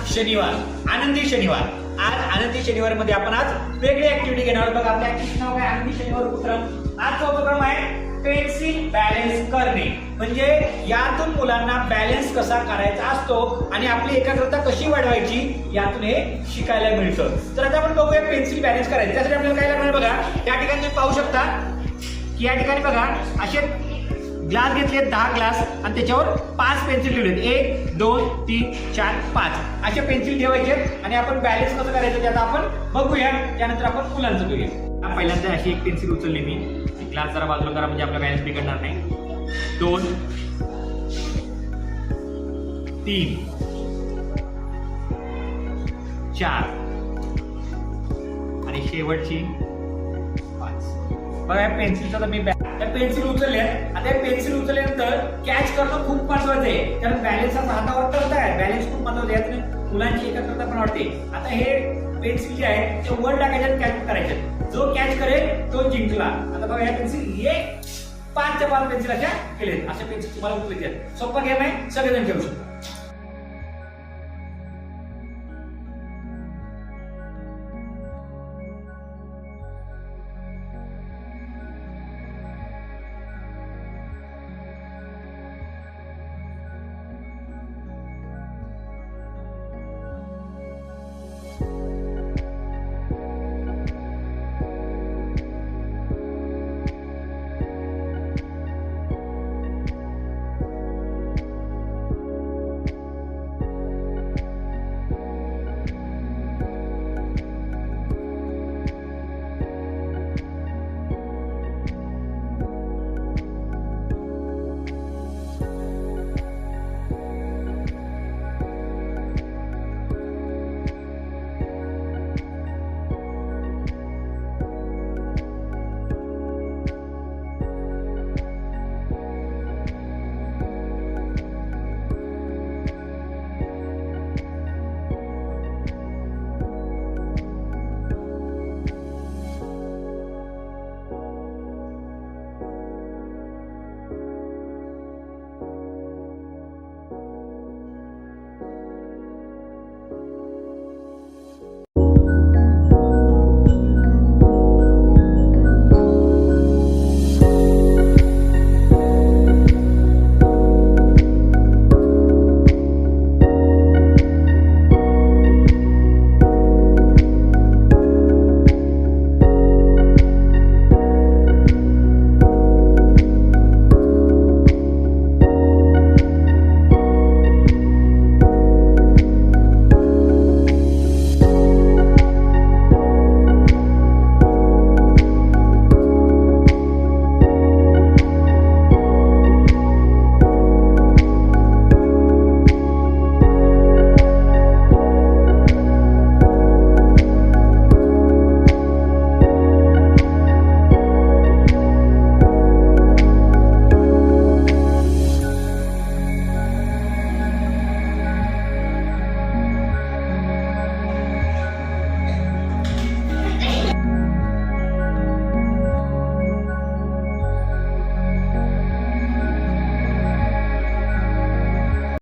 शनिवार, आनंदी शनिवार. आज आनंदी शनिवार मध्ये आपण आज वेगळी ऍक्टिव्हिटी घेणार आहोत. बघा आपल्या ऍक्टिव्हिटी नाव काय? आनंदी शनिवार उपक्रम. आजचा उपक्रम आहे पेन्सिल बॅलन्स करणे. म्हणजे यातून मुलांना बॅलन्स कसा करायचा असतो आणि आपली एकाग्रता कशी वाढवायची यातून हे शिकायला मिळतं. तर आता आपण बघूया पेन्सिल बॅलन्स करायचं. त्यासाठी आपल्याला काय लागणार बघा, त्या ठिकाणी तुम्ही पाहू शकता की या ठिकाणी बघा असे ग्लास घेतले 10 ग्लास आणि त्याच्यावर 5 पेन्सिल ठेवलेत. 1 2 3 4 5 असे पेन्सिल ठेवायचे आणि आपण बॅलन्स कसं करायचं ते आता आपण बघूया. त्यानंतर आपण मुलांचं बघूया. पहिल्यांदा अशी एक पेन्सिल उचलली मी. ग्लास जरा बाजूला करा म्हणजे आपला बॅलन्स बिघडणार नाही. 2 3 4 आणि शेवटची 5. बघा पेन्सिलचा तर मी पेन्सिल उचलले. आता पेन्सिल उचलल्यानंतर कॅच करणं खूप महत्वाचं आहे. कारण बॅलन्स हातावर करत आहे. बॅलन्स खूप महत्वाचं आहे. यातून मुलांची एकाग्रता पण वाढते. आता हे पेन्सिल जे आहे ते वर टाकायचे, कॅच करायचे. जो कॅच करेल तो जिंकला. आता बघा या पेन्सिल हे 5 च्या 5 पेन्सिल अशा केलेत. अशा पेन्सिल तुम्हाला उपयोग येतात. सोपा गेम आहे, सगळेजण खेळू शकतो.